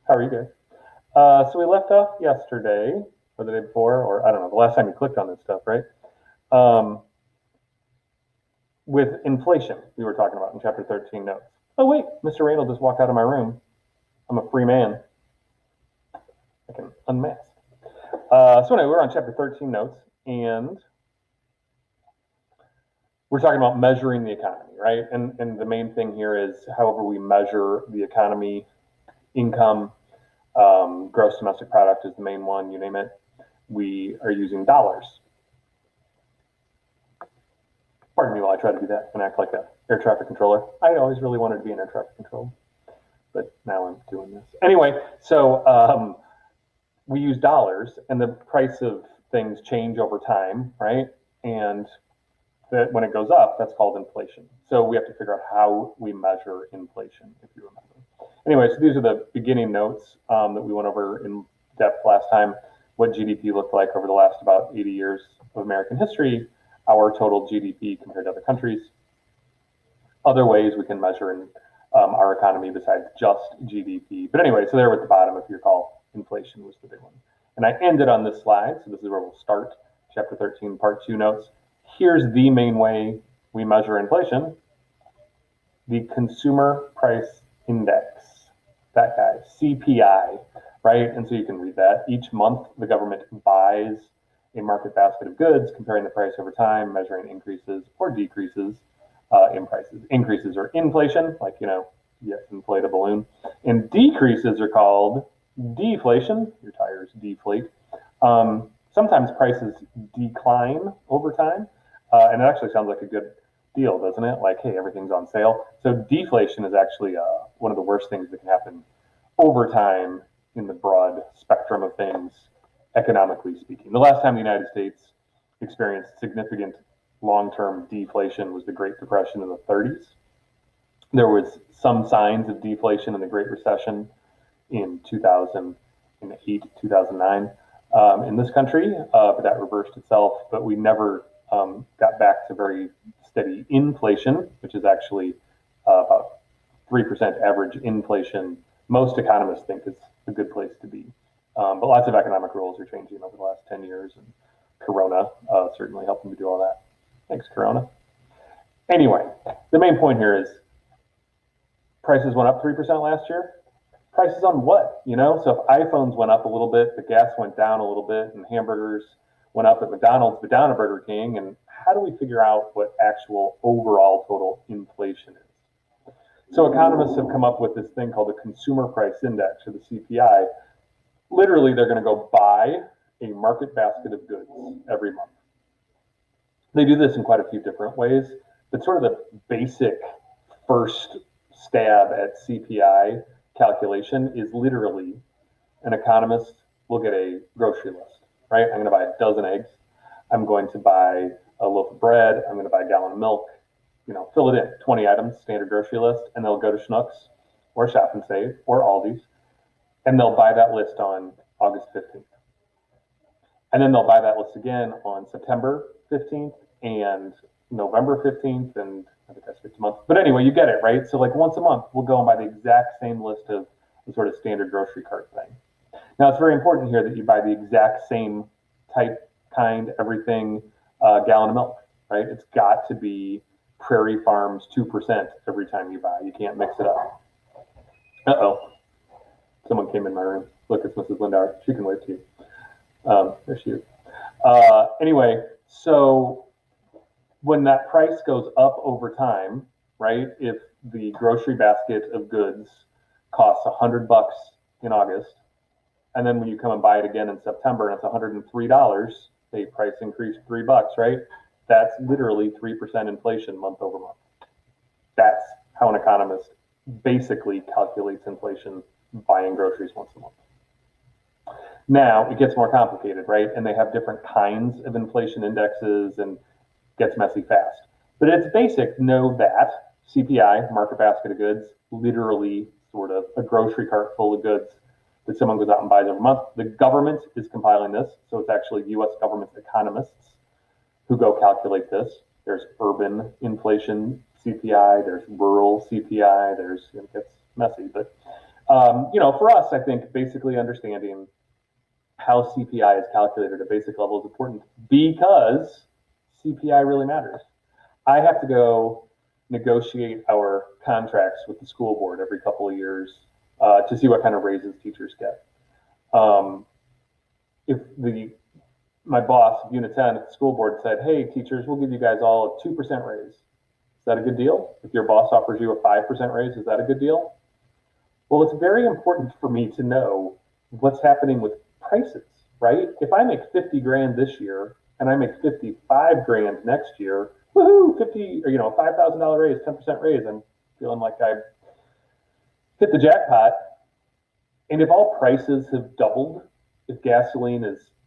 How are you guys? So we left off yesterday, or the day before, or I don't know, the last time you clicked on this stuff, right? Um, with inflation, we were talking about in chapter 13 notes. Oh, wait, Mr. Randall just walked out of my room. I'm a free man. I can unmask. So anyway, we're on chapter 13 notes, and we're talking about measuring the economy, right? And the main thing here is however we measure the economy, income, gross domestic product is the main one, you name it. We are using dollars. Pardon me while I try to do that and act like a air traffic controller. I always really wanted to be an air traffic controller, but now I'm doing this. Anyway, so we use dollars, and the price of things change over time, right? And that when it goes up, that's called inflation. So we have to figure out how we measure inflation, if you remember. Anyway, so these are the beginning notes that we went over in depth last time, what GDP looked like over the last about 80 years of American history, our total GDP compared to other countries, other ways we can measure in our economy besides just GDP. But anyway, so there at the bottom, if you recall, inflation was the big one. And I ended on this slide, so this is where we'll start, chapter 13, part 2 notes. Here's the main way we measure inflation, the consumer price index, that guy, CPI, right? And so you can read that. Each month, the government buys a market basket of goods, comparing the price over time, measuring increases or decreases in prices. Increases are inflation, like, you inflate a balloon. And decreases are called deflation. Your tires deflate. Sometimes prices decline over time. And it actually sounds like a good deal, doesn't it? Like, hey, everything's on sale. So deflation is actually one of the worst things that can happen over time in the broad spectrum of things, economically speaking. The last time the United States experienced significant long-term deflation was the Great Depression in the 30s. There was some signs of deflation in the Great Recession in 2008, 2009 in this country, but that reversed itself. But we never got back to very steady inflation, which is actually about 3% average inflation. Most economists think is a good place to be. But lots of economic rules are changing over the last 10 years, and Corona certainly helped them to do all that. Thanks, Corona. Anyway, the main point here is prices went up 3% last year. Prices on what? So if iPhones went up a little bit, the gas went down a little bit, and hamburgers went up at McDonald's, but down at Burger King. And how do we figure out what actual overall total inflation is? So economists have come up with this thing called the Consumer Price Index, or the CPI. Literally, they're going to go buy a market basket of goods every month. They do this in quite a few different ways, but sort of the basic first stab at CPI calculation is literally an economist will get a grocery list, right? I'm going to buy a dozen eggs. I'm going to buy a loaf of bread. I'm going to buy a gallon of milk. Fill it in, 20 items, standard grocery list, and they'll go to Schnucks or Shop and Save or Aldi's, and they'll buy that list on August 15th. And then they'll buy that list again on September 15th and November 15th, and I think I skipped a month. But anyway, you get it, right? So like once a month, we'll go and buy the exact same list of the sort of standard grocery cart thing. Now, it's very important here that you buy the exact same type, kind, everything gallon of milk, right? It's got to be Prairie Farms 2% every time you buy. You can't mix it up. Uh-oh. Someone came in my room. Look, it's Mrs. Lindauer. She can wave to you. There she is. Anyway, so when that price goes up over time, right? If the grocery basket of goods costs $100 in August, and then when you come and buy it again in September and it's $103, a price increase $3, right? That's literally 3% inflation month over month. That's how an economist basically calculates inflation buying groceries once a month. Now it gets more complicated, right? And they have different kinds of inflation indexes and gets messy fast. But it's basic. Know that CPI, market basket of goods, literally sort of a grocery cart full of goods that someone goes out and buys every month. The government is compiling this, so it's actually U.S. government economists who go calculate this. There's urban inflation CPI, there's rural CPI, it gets messy, but For us, I think basically understanding how CPI is calculated at basic level is important because CPI really matters. I have to go negotiate our contracts with the school board every couple of years to see what kind of raises teachers get. If my boss, Unit 10 at the school board said, hey, teachers, we'll give you guys all a 2% raise. Is that a good deal? If your boss offers you a 5% raise, is that a good deal? Well, it's very important for me to know what's happening with prices, right? If I make 50 grand this year and I make 55 grand next year, woohoo, 50 or $5,000 raise, 10% raise, I'm feeling like I hit the jackpot. And if all prices have doubled, if gasoline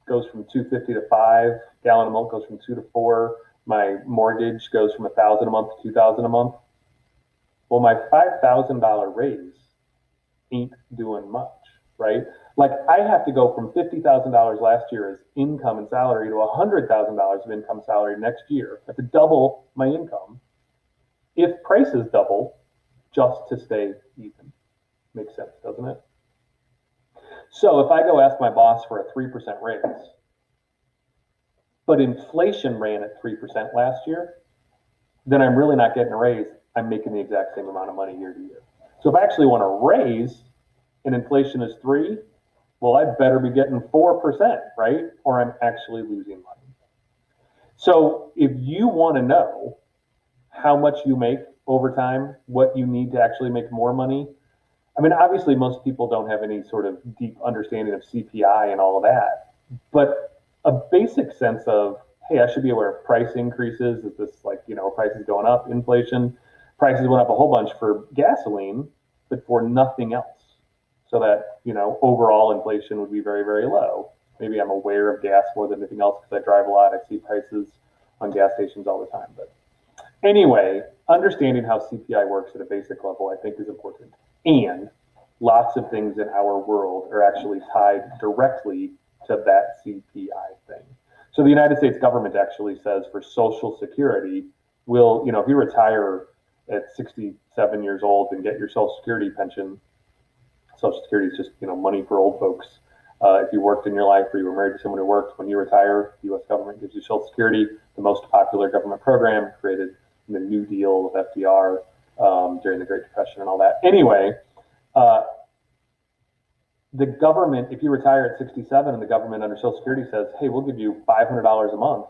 goes from 250 to 5, gallon of milk goes from 2 to 4, my mortgage goes from $1,000 a month to 2,000 a month, well, my $5,000 raise ain't doing much, right? Like I have to go from $50,000 last year as income and salary to $100,000 of income salary next year. I have to double my income if prices double just to stay even. Makes sense, doesn't it? So if I go ask my boss for a 3% raise, but inflation ran at 3% last year, then I'm really not getting a raise. I'm making the exact same amount of money year to year. So if I actually want to raise and inflation is 3, well, I better be getting 4%, right? Or I'm actually losing money. So if you want to know how much you make over time, what you need to actually make more money, I mean, obviously most people don't have any sort of deep understanding of CPI and all of that, but a basic sense of, hey, I should be aware of price increases. Is this like, prices going up, inflation? Prices went up a whole bunch for gasoline, but for nothing else. So that, overall inflation would be very, very low. Maybe I'm aware of gas more than anything else because I drive a lot. I see prices on gas stations all the time. But anyway, understanding how CPI works at a basic level, I think is important. And lots of things in our world are actually tied directly to that CPI thing. So the United States government actually says for Social Security, if you retire at 67 years old and get your Social Security pension, Social Security is just money for old folks. If you worked in your life or you were married to someone who worked, when you retire, the U.S. government gives you Social Security, the most popular government program created in the New Deal of FDR during the Great Depression and all that. Anyway, the government, if you retire at 67 and the government under Social Security says, hey, we'll give you $500 a month,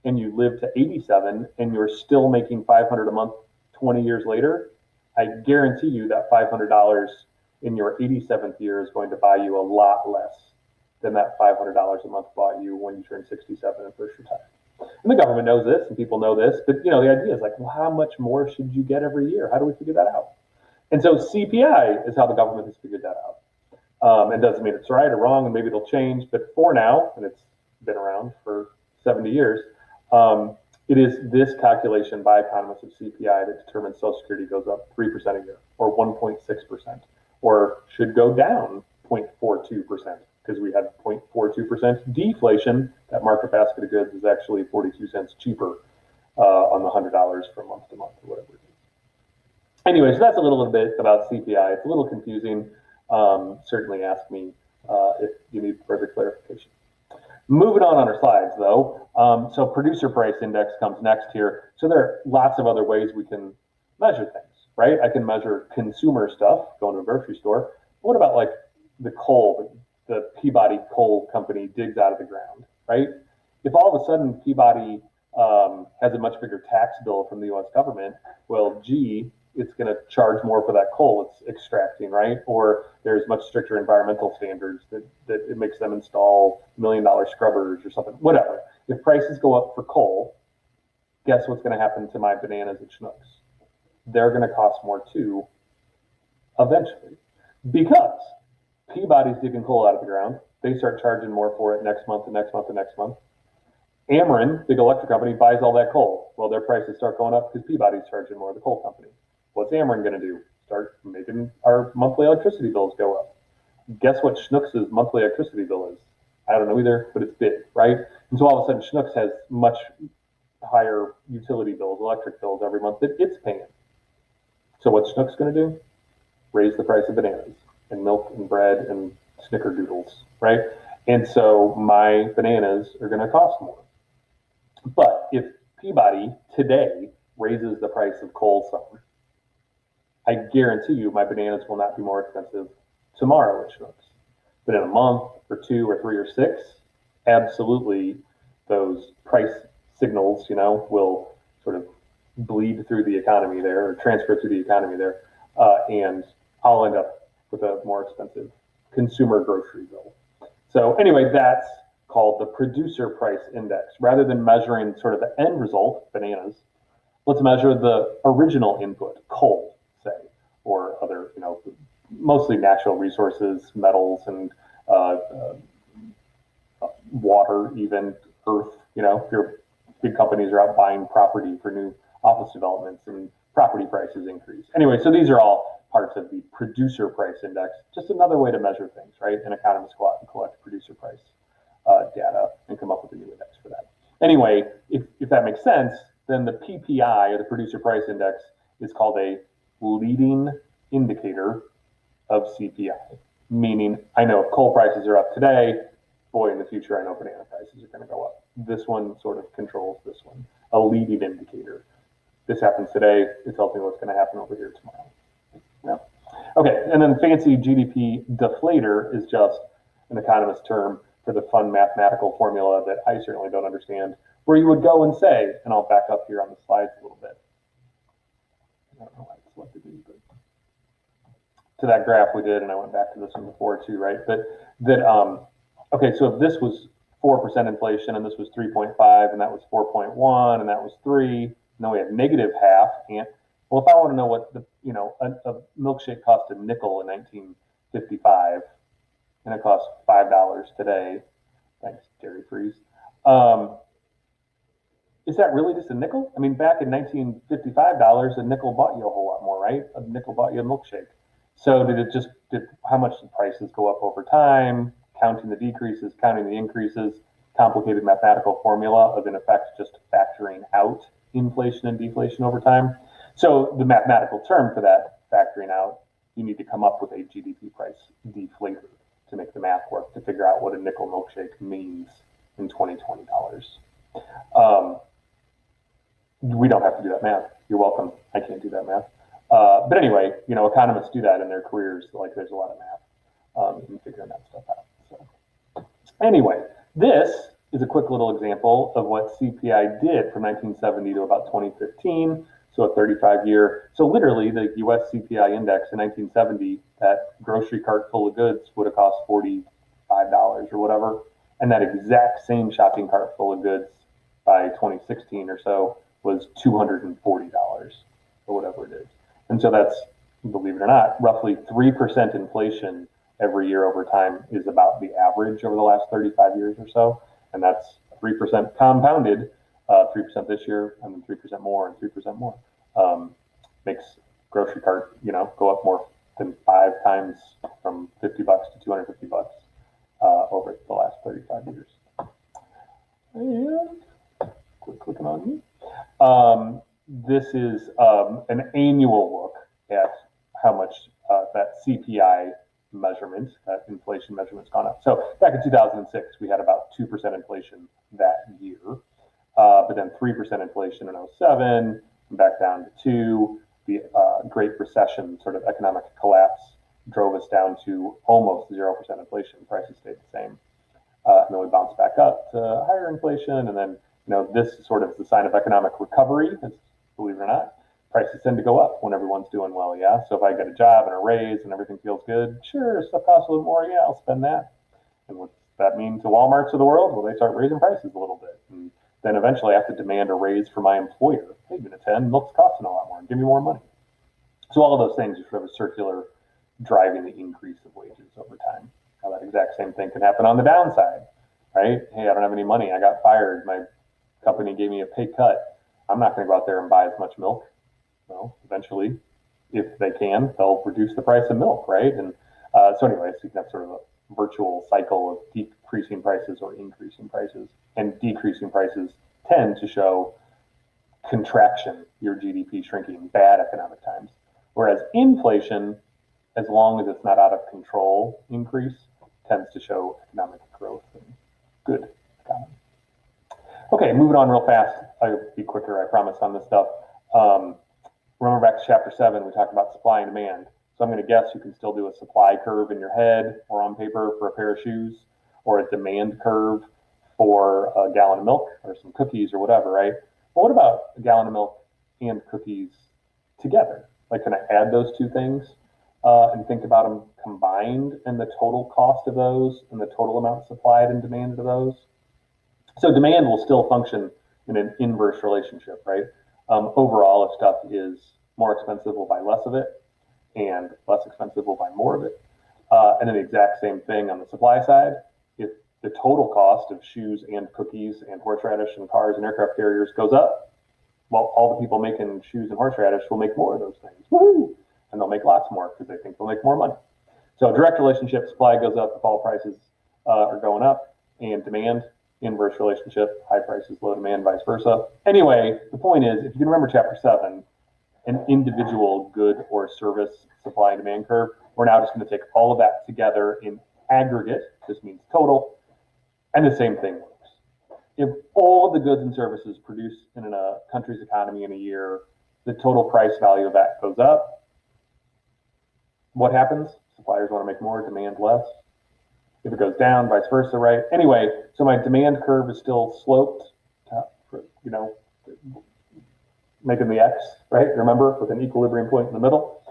and you live to 87 and you're still making $500 a month 20 years later, I guarantee you that $500 in your 87th year is going to buy you a lot less than that $500 a month bought you when you turn 67 and first retire. And the government knows this and people know this, but the idea is like, well, how much more should you get every year? How do we figure that out? And so CPI is how the government has figured that out. And doesn't mean it's right or wrong, and maybe it'll change, but for now, and it's been around for 70 years, it is this calculation by economists of CPI that determines Social Security goes up 3% a year, or 1.6%, or should go down 0.42%, because we had 0.42% deflation. That market basket of goods is actually 42 cents cheaper on the $100 from month to month, or whatever it is. Anyway, so that's a little bit about CPI. It's a little confusing. Certainly ask me if you need further clarification. Moving on our slides, though. So producer price index comes next here. So there are lots of other ways we can measure things, right? I can measure consumer stuff, going to a grocery store. What about like the coal, the Peabody Coal Company digs out of the ground, right? If all of a sudden Peabody has a much bigger tax bill from the U.S. government, well, gee, it's going to charge more for that coal it's extracting, right? Or there's much stricter environmental standards that it makes them install $1 million scrubbers or something, whatever. If prices go up for coal, guess what's going to happen to my bananas and Schnucks? They're going to cost more too, eventually. Because Peabody's digging coal out of the ground. They start charging more for it next month and next month and next month. Ameren, big electric company, buys all that coal. Well, their prices start going up because Peabody's charging more, the coal company. What's Ameren going to do? Start making our monthly electricity bills go up. Guess what Schnucks' monthly electricity bill is? I don't know either, but it's big, right? And so all of a sudden, Schnucks has much higher utility bills, electric bills every month that it's paying. So what's Schnucks going to do? Raise the price of bananas. bread and snickerdoodles, right? And so my bananas are going to cost more. But if Peabody today raises the price of coal some, I guarantee you my bananas will not be more expensive tomorrow at Schnucks. But in a month or 2 or 3 or 6, absolutely those price signals, will sort of bleed through the economy there or transfer through the economy there. And I'll end up with a more expensive consumer grocery bill. So anyway, that's called the producer price index. Rather than measuring sort of the end result, bananas, let's measure the original input, coal, say, or other, mostly natural resources, metals, and water, even earth. If your big companies are out buying property for new office developments and property prices increase. Anyway, so these are all parts of the producer price index, just another way to measure things, right? And economists go out and collect producer price data and come up with a new index for that. Anyway, if that makes sense, then the PPI, or the producer price index, is called a leading indicator of CPI, meaning I know if coal prices are up today, boy, in the future, I know banana prices are going to go up. This one sort of controls this one, a leading indicator. This happens today, it tells me what's going to happen over here tomorrow. Yeah. Okay, and then fancy GDP deflator is just an economist term for the fun mathematical formula that I certainly don't understand, where you would go and say, and I'll back up here on the slides a little bit. I don't know why I selected these, but to that graph we did, and I went back to this one before too, right? But okay, so if this was 4% inflation and this was 3.5 and that was 4.1 and that was 3, and then we had negative half. And well, if I want to know what a milkshake cost a nickel in 1955 and it costs $5 today, thanks Dairy Freeze. Is that really just a nickel? I mean, back in 1955 dollars, a nickel bought you a whole lot more, right? A nickel bought you a milkshake. So did how much did prices go up over time? Counting the decreases, counting the increases, complicated mathematical formula of in effect just factoring out inflation and deflation over time. So the mathematical term for that factoring out, you need to come up with a GDP price deflator to make the math work, to figure out what a nickel milkshake means in 2020 dollars. We don't have to do that math. You're welcome. I can't do that math. But anyway, economists do that in their careers. Like there's a lot of math in figuring that stuff out. So anyway, this is a quick little example of what CPI did from 1970 to about 2015. So a 35-year. So literally, the U.S. CPI index in 1970, that grocery cart full of goods would have cost $45 or whatever, and that exact same shopping cart full of goods by 2016 or so was $240 or whatever it is. And so that's, believe it or not, roughly 3% inflation every year over time is about the average over the last 35 years or so. And that's 3% compounded, 3% this year, and then 3% more and 3% more. Makes grocery cart, go up more than 5 times from $50 to $250 over the last 35 years. And clicking on me. This is an annual look at how much that CPI measurement, that inflation measurement's gone up. So back in 2006, we had about 2% inflation that year, but then 3% inflation in 07, and back down to 2. The Great Recession, sort of economic collapse, drove us down to almost 0% inflation. Prices stayed the same. And then we bounced back up to higher inflation, and then this sort of is the sign of economic recovery, believe it or not. Prices tend to go up when everyone's doing well, yeah? So if I get a job and a raise and everything feels good, sure, stuff costs a little more, yeah, I'll spend that. And what's that mean to Walmarts of the world? Well, they start raising prices a little bit. And then eventually I have to demand a raise from my employer. Hey, you're going to 10, milk's costing a lot more, give me more money. So all of those things are sort of a circular driving the increase of wages over time. Now that exact same thing can happen on the downside, right? Hey, I don't have any money, I got fired, my company gave me a pay cut. I'm not going to go out there and buy as much milk. Well, eventually, if they can, they'll reduce the price of milk, right? And so anyway, so you can have sort of a virtual cycle of decreasing prices or increasing prices. And decreasing prices tend to show contraction, your GDP shrinking, bad economic times. Whereas inflation as long as it's not out of control increase, tends to show economic growth and good economy. Okay, moving on real fast. I'll be quicker, I promise, on this stuff. Remember back to chapter 7, we talked about supply and demand. So I'm going to guess you can still do a supply curve in your head or on paper for a pair of shoes, or a demand curve for a gallon of milk or some cookies or whatever, right? Well, what about a gallon of milk and cookies together? Like, can I add those two things and think about them combined and the total cost of those and the total amount supplied and demanded of those? So demand will still function in an inverse relationship, right? Overall, if stuff is more expensive, we'll buy less of it, and less expensive, we'll buy more of it. And then the exact same thing on the supply side. If the total cost of shoes and cookies and horseradish and cars and aircraft carriers goes up, well, all the people making shoes and horseradish will make more of those things. Woo! And they'll make lots more because they think they'll make more money. So direct relationship, supply goes up if all prices are going up, and demand, inverse relationship, high prices, low demand, vice versa. Anyway, the point is, if you can remember chapter 7, an individual good or service supply and demand curve, we're now just going to take all of that together in aggregate. This means total, and the same thing works. If all of the goods and services produced in a country's economy in a year, the total price value of that goes up, what happens? Suppliers want to make more, demand less. If it goes down, vice versa, right? Anyway, so my demand curve is still sloped, you know, making the X, right? Remember, with an equilibrium point in the middle.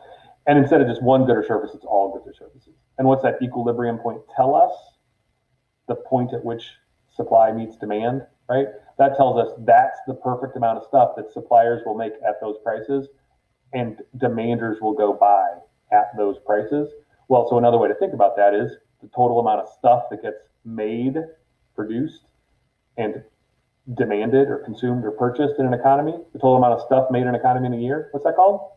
And instead of just one good or service, it's all goods or services. And what's that equilibrium point tell us? The point at which supply meets demand, right? That tells us that's the perfect amount of stuff that suppliers will make at those prices and demanders will go buy at those prices. Well, so another way to think about that is the total amount of stuff that gets made, produced, and demanded or consumed or purchased in an economy, the total amount of stuff made in an economy in a year, what's that called?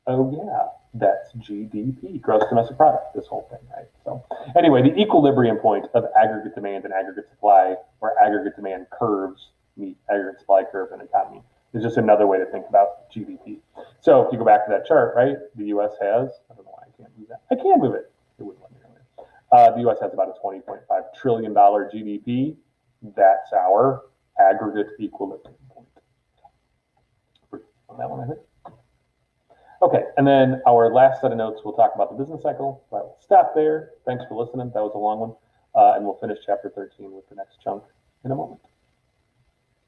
Oh yeah, that's GDP, gross domestic product, this whole thing, right? So anyway, the equilibrium point of aggregate demand and aggregate supply, where aggregate demand curves meet aggregate supply curve in an economy, is just another way to think about GDP. So if you go back to that chart, right, the US has, I don't know why I can't move that. I can move it. It wouldn't let me earlier. The US has about a $20.5 trillion GDP. That's our aggregate equilibrium point. On that one, I think. Okay, and then our last set of notes, we'll talk about the business cycle. So I will stop there. Thanks for listening. That was a long one. And we'll finish chapter 13 with the next chunk in a moment.